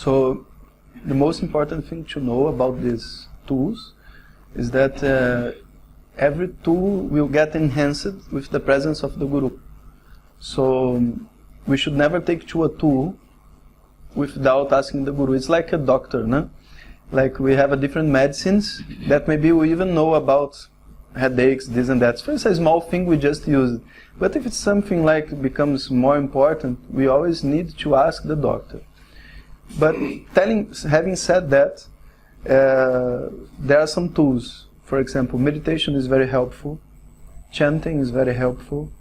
So the most important thing to know about these tools is that every tool will get enhanced with the presence of the Guru. So we should never take to a tool without asking the Guru. It's like a doctor, no? Like we have a different medicines that maybe we even know about headaches, this and that. So it's a small thing, we just use it. But if it's something like becomes more important, we always need to ask the doctor. But having said that, there are some tools. For example, meditation is very helpful. Chanting is very helpful.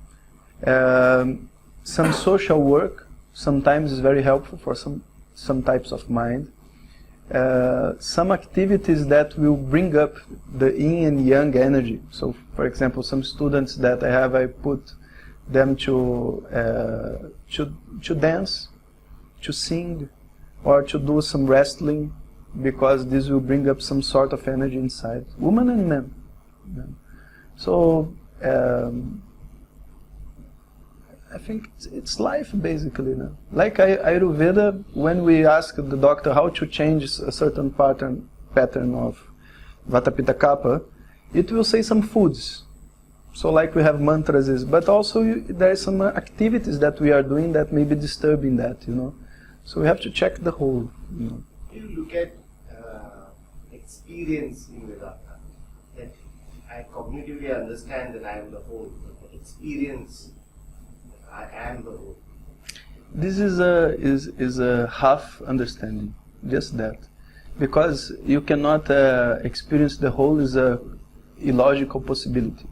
Some social work sometimes is very helpful for some types of mind. Some activities that will bring up the yin and yang energy. So, for example, some students that I put them to dance, to sing, or to do some wrestling, because this will bring up some sort of energy inside, women and men. So, I think it's life basically. No? Like Ayurveda, when we ask the doctor how to change a certain pattern of Vata Pitta Kapha, it will say some foods. So like we have mantras, but also there are some activities that we are doing that may be disturbing that, So we have to check the whole. You look at experience in Vedanta, that I cognitively understand that I am the whole, but the experience, I am the whole. This is a half understanding, just that, because you cannot experience the whole is a illogical possibility.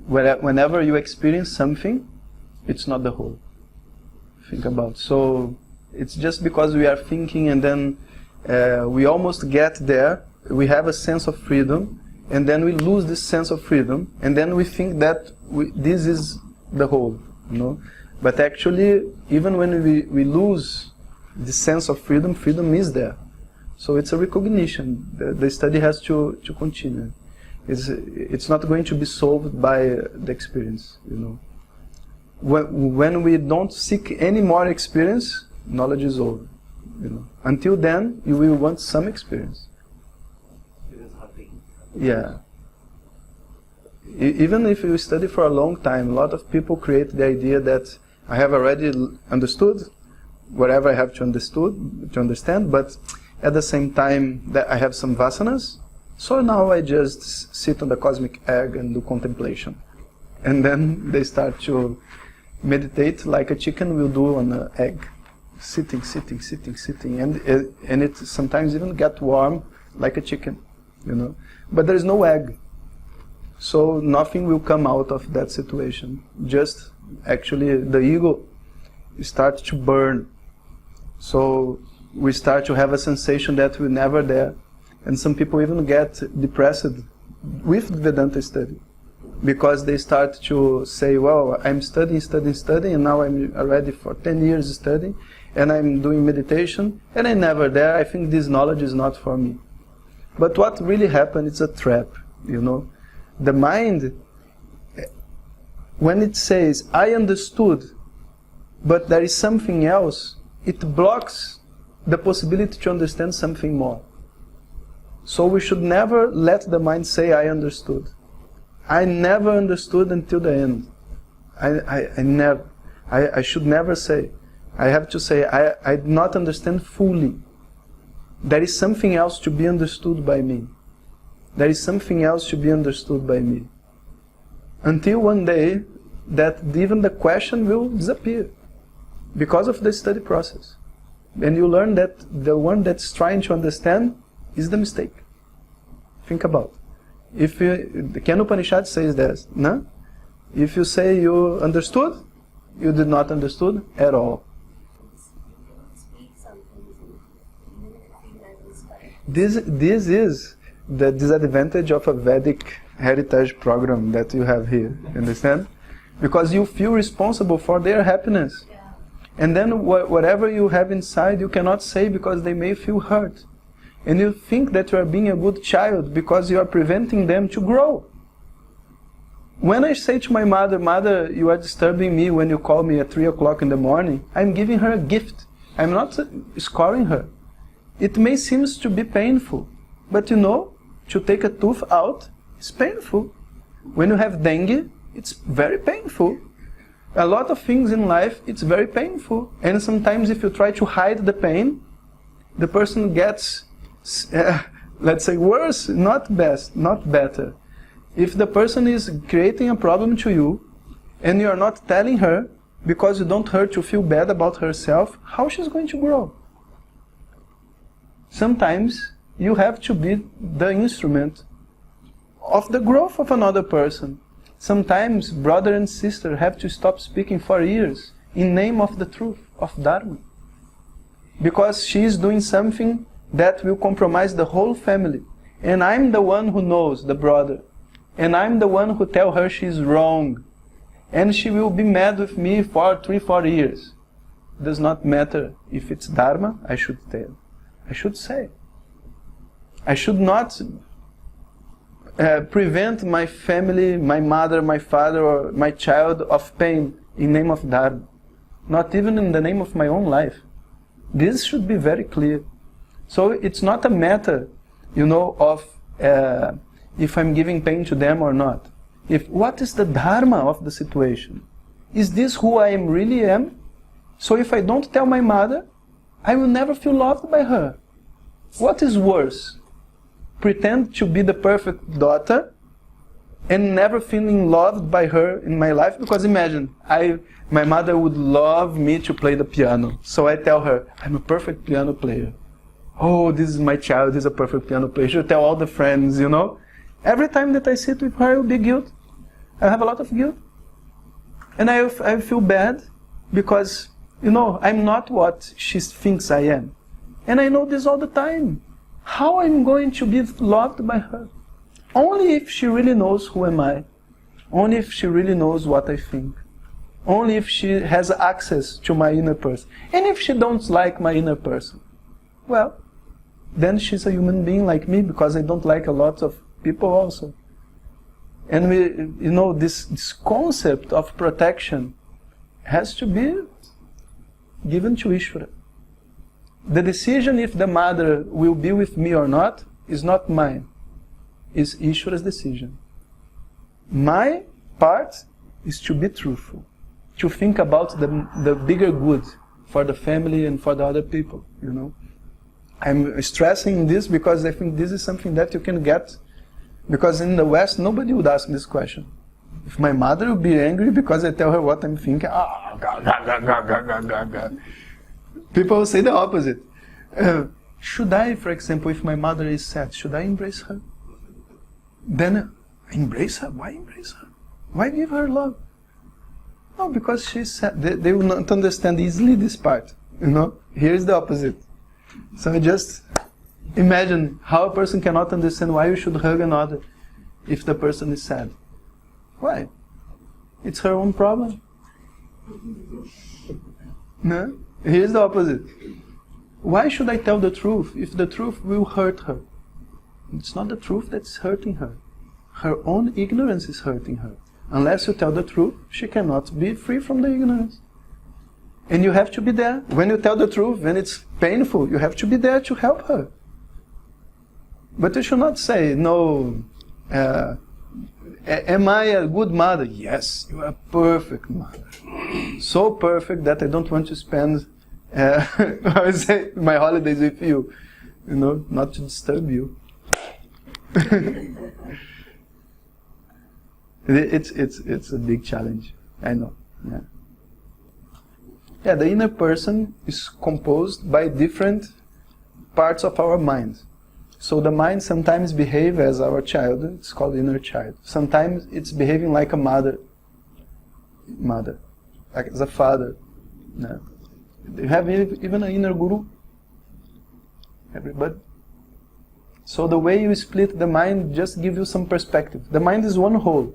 Whenever you experience something, it's not the whole. Think about. So it's just because we are thinking and then we almost get there, we have a sense of freedom, and then we lose this sense of freedom, and then we think that this is the whole, But actually, even when we lose the sense of freedom, freedom is there. So it's a recognition. The study has to continue. It's not going to be solved by the experience, When we don't seek any more experience, knowledge is over, Until then, you will want some experience. Yeah. Even if you study for a long time, a lot of people create the idea that I have already understood whatever I have to understand, but at the same time that I have some vasanas, so now I just sit on the cosmic egg and do contemplation. And then they start to meditate like a chicken will do on an egg. Sitting. And it sometimes even get warm like a chicken, But there is no egg. So nothing will come out of that situation. Just actually the ego starts to burn. So we start to have a sensation that we're never there. And some people even get depressed with Vedanta study, because they start to say, well, I'm studying, and now I'm already for 10 years studying, and I'm doing meditation, and I'm never there. I think this knowledge is not for me. But what really happened is a trap, The mind, when it says, I understood, but there is something else, it blocks the possibility to understand something more. So we should never let the mind say, I understood. I never understood until the end. I should never say. I have to say, I do not understand fully. There is something else to be understood by me. There is something else to be understood by me. Until one day, that even the question will disappear because of the study process. And you learn that the one that's trying to understand is the mistake. Think about it. The Ken Upanishad says this, no? If you say you understood, you did not understood at all. This is the disadvantage of a Vedic heritage program that you have here, understand? Because you feel responsible for their happiness. Yeah. And then whatever you have inside you cannot say because they may feel hurt. And you think that you are being a good child because you are preventing them to grow. When I say to my mother, you are disturbing me when you call me at 3 o'clock in the morning, I'm giving her a gift. I'm not scoring her. It may seem to be painful, but you know, to take a tooth out is painful. When you have dengue, it's very painful. A lot of things in life, it's very painful. And sometimes if you try to hide the pain, the person gets, let's say, worse, not best, not better. If the person is creating a problem to you, and you are not telling her, because you don't hurt to feel bad about herself, how she's going to grow? Sometimes you have to be the instrument of the growth of another person. Sometimes brother and sister have to stop speaking for years in name of the truth, of Dharma. Because she is doing something that will compromise the whole family. And I'm the one who knows, the brother. And I'm the one who tell her she's wrong. And she will be mad with me for 3-4 years. It does not matter if it's Dharma, I should tell. I should say. I should not prevent my family, my mother, my father, or my child of pain in name of Dharma. Not even in the name of my own life. This should be very clear. So it's not a matter, you know, of if I'm giving pain to them or not. What is the Dharma of the situation? Is this who I really am? So if I don't tell my mother, I will never feel loved by her. What is worse? Pretend to be the perfect daughter and never feeling loved by her in my life? Because imagine, my mother would love me to play the piano. So I tell her, I'm a perfect piano player. Oh, this is my child, he's a perfect piano player. She'll tell all the friends, you know. Every time that I sit with her, I will be guilt. I have a lot of guilt. And I feel bad because, you know, I'm not what she thinks I am. And I know this all the time. How I'm going to be loved by her? Only if she really knows who am I. Only if she really knows what I think. Only if she has access to my inner person. And if she don't like my inner person, well, then she's a human being like me, because I don't like a lot of people also. And we, you know, this concept of protection has to be given to Ishvara. The decision if the mother will be with me or not is not mine. It's Ishvara's decision. My part is to be truthful, to think about the bigger good for the family and for the other people, you know. I'm stressing this because I think this is something that you can get, because in the West nobody would ask this question. If my mother will be angry because I tell her what I'm thinking, people will say the opposite. Should I, for example, if my mother is sad, should I embrace her? Then embrace her? Why embrace her? Why give her love? No, because she's sad. They will not understand easily this part. You know, here's the opposite. So just imagine how a person cannot understand why you should hug another if the person is sad. Why? It's her own problem. No? Here's the opposite. Why should I tell the truth if the truth will hurt her? It's not the truth that's hurting her. Her own ignorance is hurting her. Unless you tell the truth, she cannot be free from the ignorance. And you have to be there. When you tell the truth, when it's painful, you have to be there to help her. But you should not say, no, am I a good mother? Yes, you are a perfect mother. So perfect that I don't want to spend I would say my holidays with you. You know, not to disturb you. It's a big challenge. I know. Yeah. Yeah, the inner person is composed by different parts of our mind. So the mind sometimes behaves as our child. It's called inner child. Sometimes it's behaving like a mother, like as a father. Yeah. You have even an inner guru. Everybody. So the way you split the mind just gives you some perspective. The mind is one whole,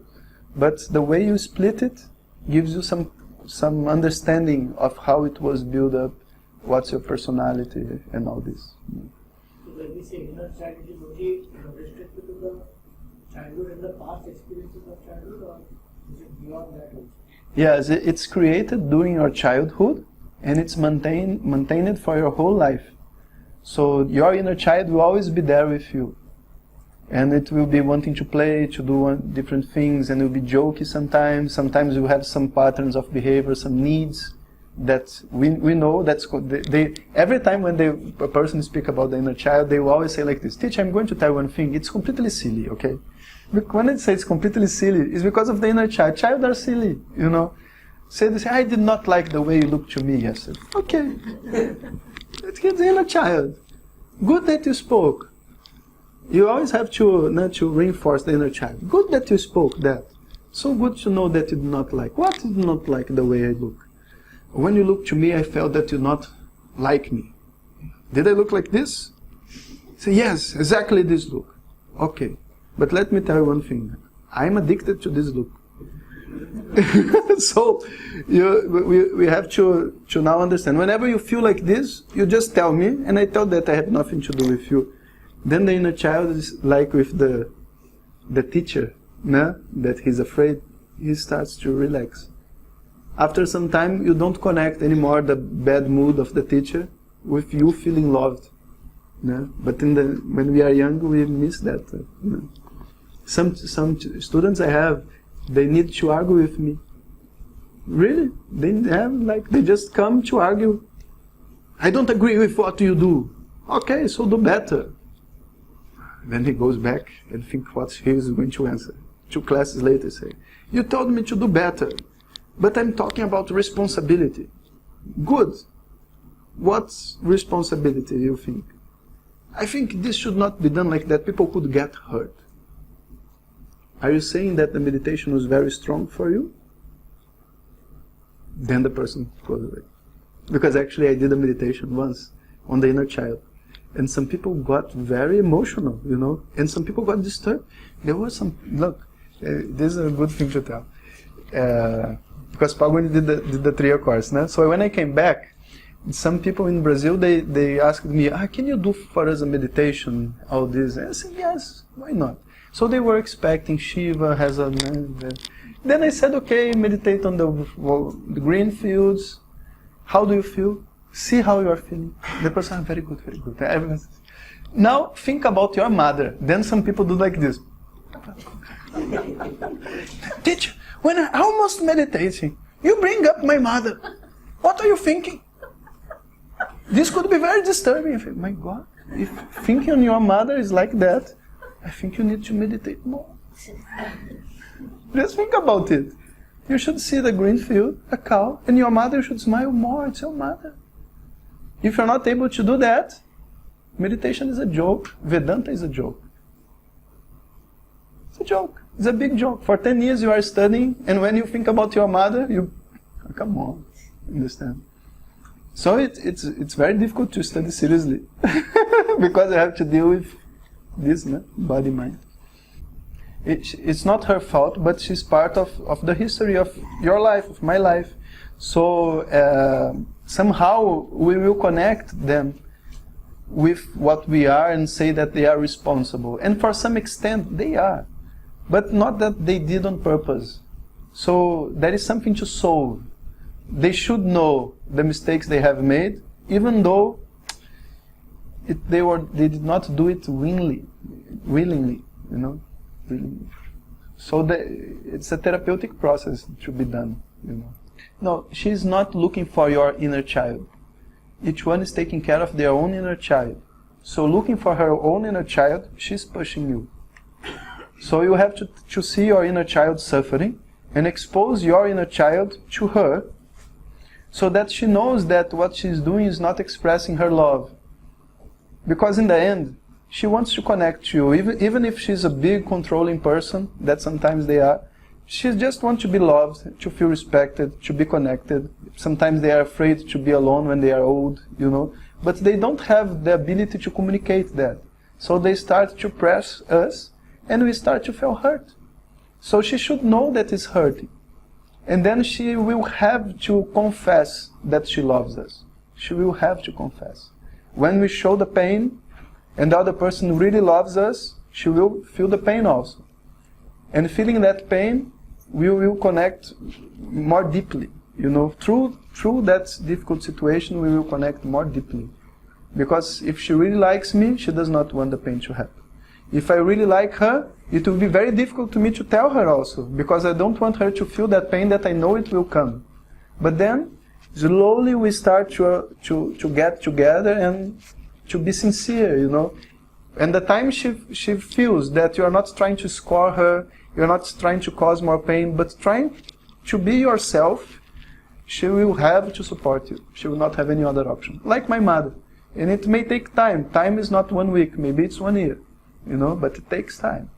but the way you split it gives you some understanding of how it was built up, what's your personality, and all this. So when we say inner child, it is only restricted to the childhood and the past experiences of childhood, or is it beyond that also? Yes, it's created during your childhood, and it's maintained for your whole life. So your inner child will always be there with you. And it will be wanting to play, to do different things, and it will be jokey sometimes. Sometimes you have some patterns of behavior, some needs that we know that's every time when a person speak about the inner child, they will always say like this: teacher, I'm going to tell you one thing, it's completely silly, okay? When I say it's completely silly, it's because of the inner child. Child are silly, you know. They say, I did not like the way you looked to me yesterday. Okay. It's the inner child. Good that you spoke. You always have to reinforce the inner child. Good that you spoke that. So good to know that you do not like. What you do not like the way I look? When you look to me, I felt that you do not like me. Did I look like this? Say, yes, exactly this look. Okay. But let me tell you one thing. I'm addicted to this look. So we have to now understand. Whenever you feel like this, you just tell me, and I tell that I have nothing to do with you. Then the inner child is like with the teacher, that he's afraid, he starts to relax. After some time, you don't connect anymore the bad mood of the teacher with you feeling loved. But when we are young, we miss that. Some students I have, they need to argue with me. Really? They just come to argue. I don't agree with what you do. Okay, so do better. Then he goes back and think what he is going to answer. 2 classes later say, you told me to do better, but I'm talking about responsibility. Good. What responsibility do you think? I think this should not be done like that. People could get hurt. Are you saying that the meditation was very strong for you? Then the person goes away. Because actually I did a meditation once on the inner child. And some people got very emotional, and some people got disturbed. There was this is a good thing to tell. Because Pagoni did the 3-year course, So when I came back, some people in Brazil, they asked me, can you do for us a meditation, all this? And I said, yes, why not? So they were expecting Shiva has a... Then I said, okay, meditate on the green fields. How do you feel? See how you are feeling. The person, very good, very good. Everyone. Now think about your mother. Then some people do like this. Teacher, when I'm almost meditating, you bring up my mother. What are you thinking? This could be very disturbing. I think, my God, if thinking on your mother is like that, I think you need to meditate more. Just think about it. You should see the green field, a cow, and your mother should smile more. It's your mother. If you're not able to do that, meditation is a joke. Vedanta is a joke. It's a joke. It's a big joke. For 10 years you are studying, and when you think about your mother, come on, understand? So it's very difficult to study seriously because you have to deal with this, body mind. It's not her fault, but she's part of the history of your life, of my life. So somehow we will connect them with what we are and say that they are responsible. And for some extent they are, but not that they did on purpose. So there is something to solve. They should know the mistakes they have made, even though they did not do it willingly, willingly. So it's a therapeutic process to be done. No, she's not looking for your inner child. Each one is taking care of their own inner child. So looking for her own inner child, she's pushing you. So you have to see your inner child suffering and expose your inner child to her, so that she knows that what she's doing is not expressing her love. Because in the end, she wants to connect to you, even if she's a big controlling person, that sometimes they are. She just wants to be loved, to feel respected, to be connected. Sometimes they are afraid to be alone when they are old, But they don't have the ability to communicate that. So they start to press us, and we start to feel hurt. So she should know that it's hurting. And then she will have to confess that she loves us. She will have to confess. When we show the pain, and the other person really loves us, she will feel the pain also. And feeling that pain, we will connect more deeply, through that difficult situation, we will connect more deeply. Because if she really likes me, she does not want the pain to happen. If I really like her, it will be very difficult to me to tell her also, because I don't want her to feel that pain that I know it will come. But then, slowly we start to get together and to be sincere, And the time she feels that you are not trying to score her, you are not trying to cause more pain, but trying to be yourself, she will have to support you. She will not have any other option. Like my mother. And it may take time. Time is not 1 week, maybe it's 1 year, but it takes time.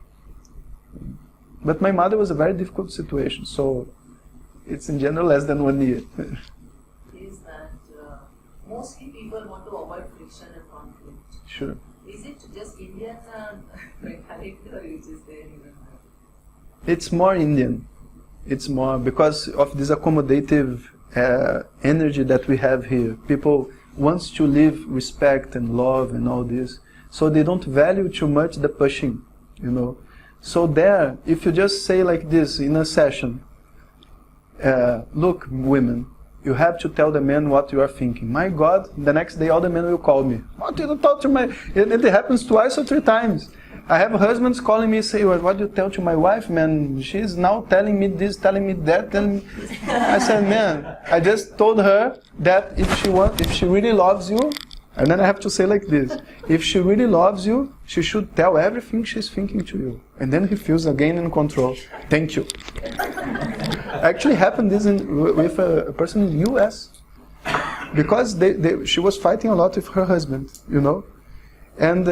But my mother was a very difficult situation, so it's in general less than 1 year. Is that mostly people want to avoid friction and conflict. Sure. Is it just Indian mentality or is it there even? It's more Indian. It's more because of this accommodative energy that we have here. People want to live respect and love and all this, so they don't value too much the pushing, So there, if you just say like this in a session, look, women, you have to tell the men what you are thinking. My God, the next day all the men will call me. What did you talk to my... It happens twice or 3 times. I have husbands calling me, say, what do you tell to my wife, man? She's now telling me this, telling me that. I said, man, I just told her that if she really loves you, and then I have to say like this, if she really loves you, she should tell everything she's thinking to you. And then he feels again in control. Thank you. Actually happened this with a person in the US. Because she was fighting a lot with her husband, And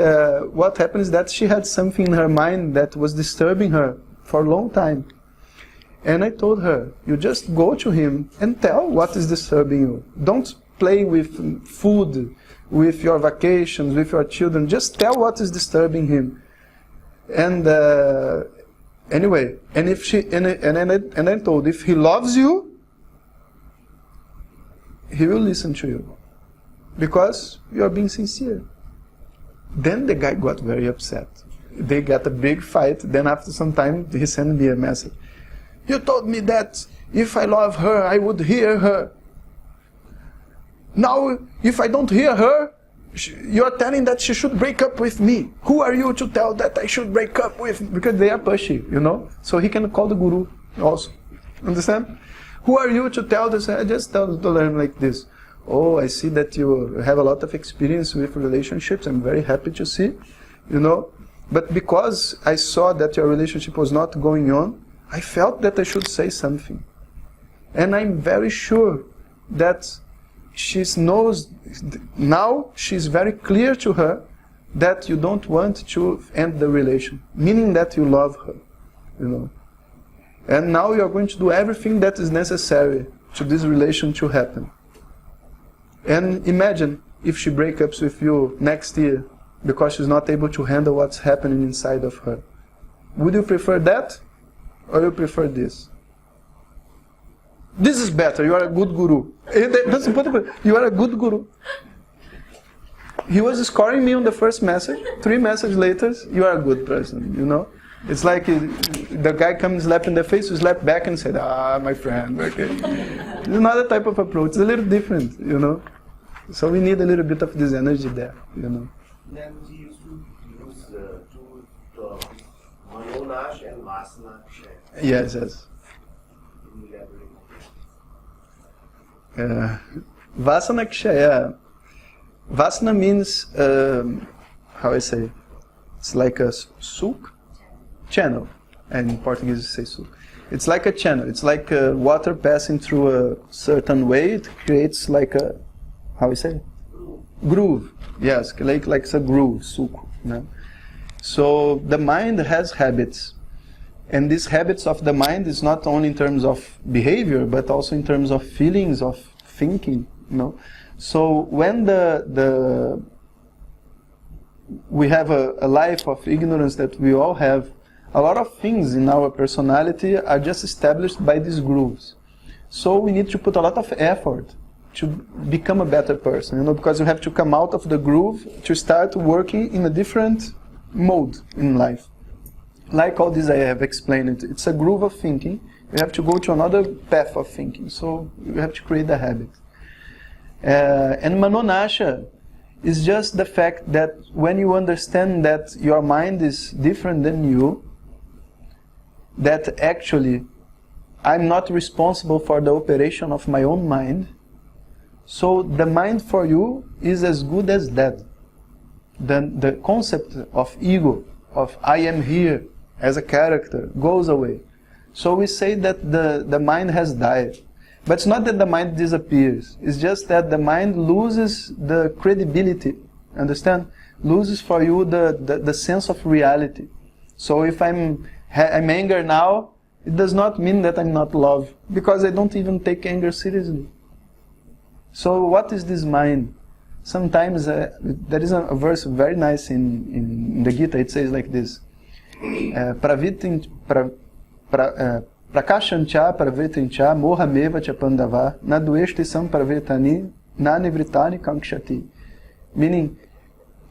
what happened is that she had something in her mind that was disturbing her for a long time. And I told her, you just go to him and tell what is disturbing you. Don't play with food, with your vacations, with your children. Just tell what is disturbing him. And anyway, and I told, if he loves you, he will listen to you. Because you are being sincere. Then the guy got very upset. They got a big fight. Then after some time, he sent me a message. You told me that if I love her, I would hear her. Now, if I don't hear her, you're telling that she should break up with me. Who are you to tell that I should break up with? Because they are pushy, So he can call the guru also. Understand? Who are you to tell this? I just told him like this. Oh, I see that you have a lot of experience with relationships. I'm very happy to see, But because I saw that your relationship was not going on, I felt that I should say something. And I'm very sure that she knows, now she's very clear to her that you don't want to end the relation, meaning that you love her, And now you're going to do everything that is necessary to this relation to happen. And imagine if she breaks up with you next year because she's not able to handle what's happening inside of her. Would you prefer that or you prefer this? This is better. You are a good guru. You are a good guru. He was scoring me on the first message. 3 messages later, you are a good person, It's like the guy comes slap in the face, you slap back and say, my friend, okay. It's another type of approach. It's a little different, So we need a little bit of this energy there, Then he used to use 2 terms, Manonash and Vasanakshay. Yes. Can you elaborate? Vasanakshaya. Vasana means, how I say, it's like a souk, channel. And in Portuguese you say souk. It's like a channel. It's like water passing through a certain way. It creates like a, how I say? Groove. Yes, like it's a groove, souk. So the mind has habits. And these habits of the mind is not only in terms of behavior, but also in terms of feelings, of thinking, So when we have a life of ignorance that we all have, a lot of things in our personality are just established by these grooves. So we need to put a lot of effort to become a better person, because you have to come out of the groove to start working in a different mode in life. Like all this I have explained, it's a groove of thinking, You have to go to another path of thinking. So you have to create the habit. And Manonasha is just the fact that when you understand that your mind is different than you, that actually I'm not responsible for the operation of my own mind, so the mind for you is as good as dead. Then the concept of ego, of I am here as a character, goes away. So we say that the mind has died. But it's not that the mind disappears. It's just that the mind loses the credibility. Understand? Loses for you the sense of reality. So if I'm angry now, it does not mean that I'm not love, because I don't even take anger seriously. So what is this mind? Sometimes there is a verse very nice in the Gita. It says like this: Prakashancha pravritincha mohameva chapandava nadueshti sampravritani nanivritani kankshati. Meaning,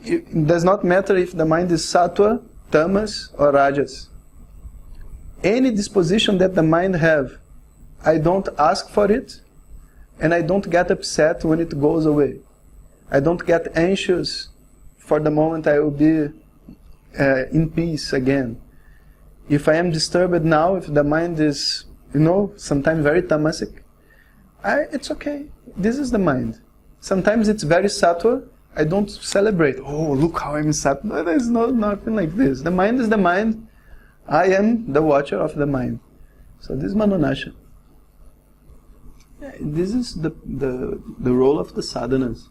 it does not matter if the mind is sattva, tamas or rajas. Any disposition that the mind have, I don't ask for it, and I don't get upset when it goes away. I don't get anxious for the moment I will be in peace again. If I am disturbed now, if the mind is, sometimes very tamasic, it's okay. This is the mind. Sometimes it's very sattva. I don't celebrate. Oh, look how I'm sattva. There's nothing like this. The mind is the mind. I am the watcher of the mind. So this is Manonasha. This is the role of the sadhanas.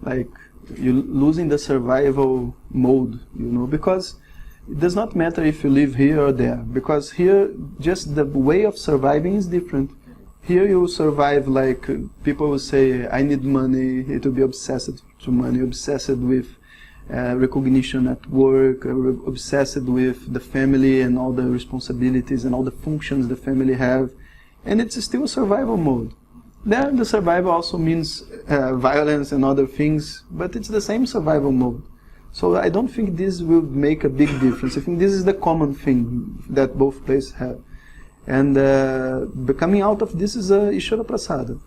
Like, you losing the survival mode, because it does not matter if you live here or there, because here just the way of surviving is different. Here you survive like people will say, I need money, it will be obsessed to money, obsessed with recognition at work, obsessed with the family and all the responsibilities and all the functions the family have, and it's still a survival mode. There the survival also means violence and other things, but it's the same survival mode. So I don't think this will make a big difference. I think this is the common thing that both places have. And coming out of this is a Ishvara Prasada.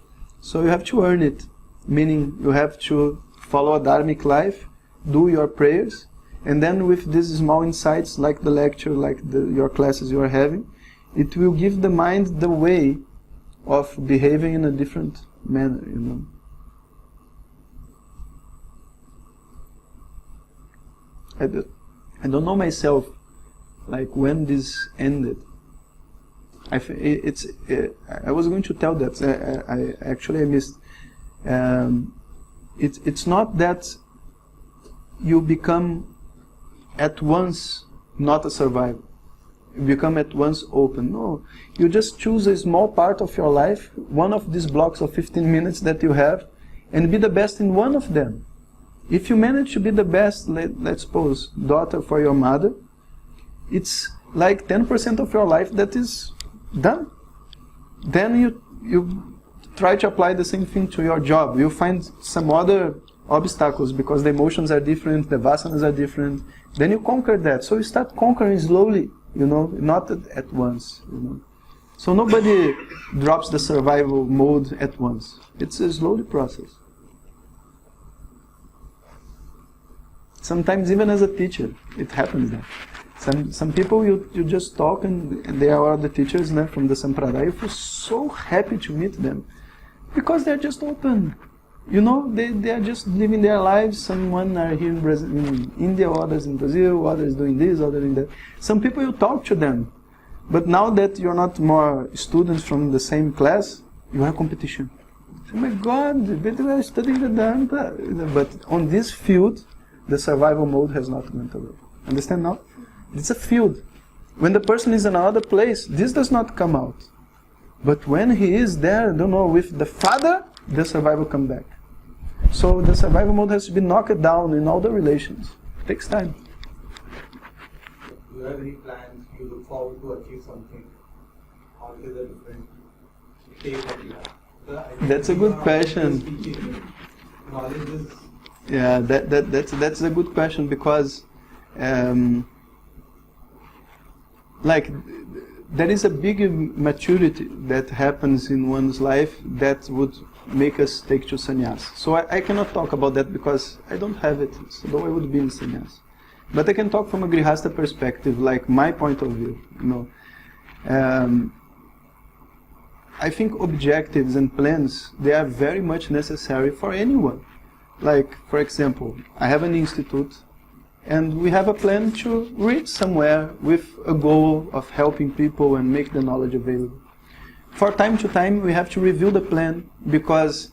So you have to earn it, meaning you have to follow a dharmic life, do your prayers, and then with these small insights like the lecture, like your classes you are having, it will give the mind the way of behaving in a different manner, I don't know myself, like when this ended. I was going to tell that. I missed. It's not that you become at once not a survivor. You become at once open. No, you just choose a small part of your life, one of these blocks of 15 minutes that you have, and be the best in one of them. If you manage to be the best, let's suppose, daughter for your mother, it's like 10% of your life that is done. Then you try to apply the same thing to your job. You find some other obstacles because the emotions are different, the vasanas are different. Then you conquer that. So you start conquering slowly, not at once. So nobody drops the survival mode at once. It's a slowly process. Sometimes even as a teacher, it happens that. Some people you just talk and they are the teachers from the Sampradaya. You feel so happy to meet them because they're just open. They are just living their lives. Someone are here in Brazil, in India, others in Brazil, others doing this, others doing that. Some people you talk to them, but now that you're not more students from the same class, you have competition. Oh my God, but we are studying Vedanta. But on this field, the survival mode has not went away. Understand now? It's a field. When the person is in another place, this does not come out. But when he is there, with the father, the survival comes back. So the survival mode has to be knocked down in all the relations. It takes time. Do you have any plans you look forward to achieve something? Or is it a different state that you have? That's a good question. Yeah, that's a good question because, there is a big maturity that happens in one's life that would make us take to sannyas. So I cannot talk about that because I don't have it, so I would be in sannyas. But I can talk from a grihasta perspective, like my point of view. I think objectives and plans, they are very much necessary for anyone. Like, for example, I have an institute, and we have a plan to reach somewhere with a goal of helping people and make the knowledge available. For time to time, we have to review the plan because,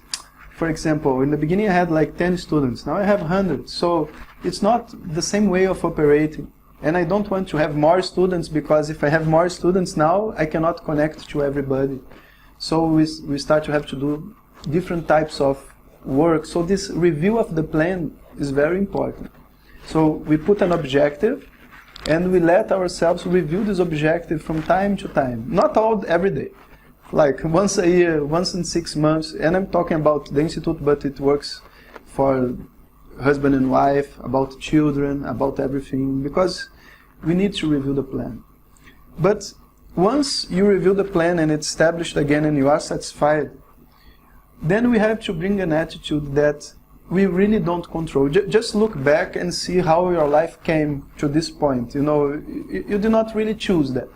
for example, in the beginning I had like 10 students, now I have 100. So it's not the same way of operating. And I don't want to have more students because if I have more students now, I cannot connect to everybody. So we start to have to do different types of work. So this review of the plan is very important. So we put an objective and we let ourselves review this objective from time to time. Not every day. Like once a year, once in 6 months. And I'm talking about the institute, but it works for husband and wife, about children, about everything. Because we need to review the plan. But once you review the plan and it's established again and you are satisfied, then we have to bring an attitude that we really don't control. Just look back and see how your life came to this point. You did not really choose that.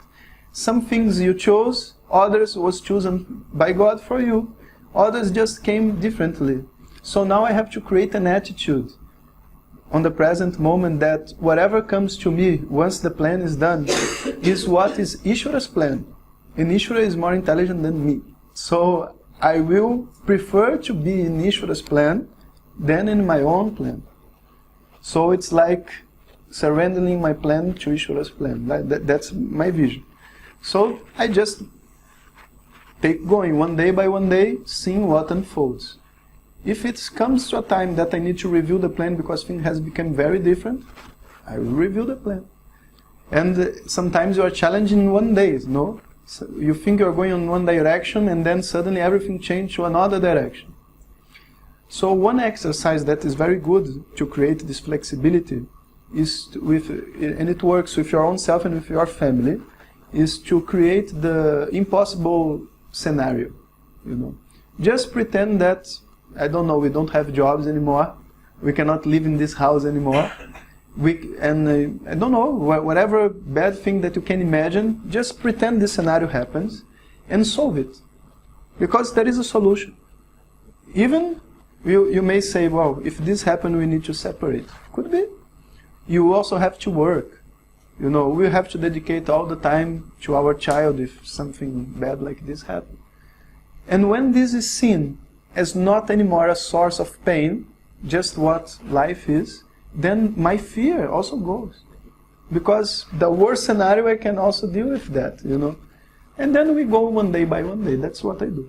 Some things you chose, others was chosen by God for you. Others just came differently. So now I have to create an attitude on the present moment that whatever comes to me once the plan is done is what is Ishvara's plan. And Ishvara is more intelligent than me. So I will prefer to be in Ishvara's plan than in my own plan. So it's like surrendering my plan to Ishvara's plan. That's my vision. So I just take going one day by one day, seeing what unfolds. If it comes to a time that I need to review the plan because things has become very different, I will review the plan. And sometimes you are challenged in one day, no? So you think you're going in one direction and then suddenly everything changed to another direction. So one exercise that is very good to create this flexibility is and it works with your own self and with your family, is to create the impossible scenario. Just pretend that, I don't know, we don't have jobs anymore, we cannot live in this house anymore, I don't know, whatever bad thing that you can imagine, just pretend this scenario happens and solve it. Because there is a solution. Even you may say, well, if this happened, we need to separate. Could be. You also have to work. We have to dedicate all the time to our child if something bad like this happens. And when this is seen as not anymore a source of pain, just what life is, then my fear also goes. Because the worst scenario, I can also deal with that, And then we go one day by one day. That's what I do.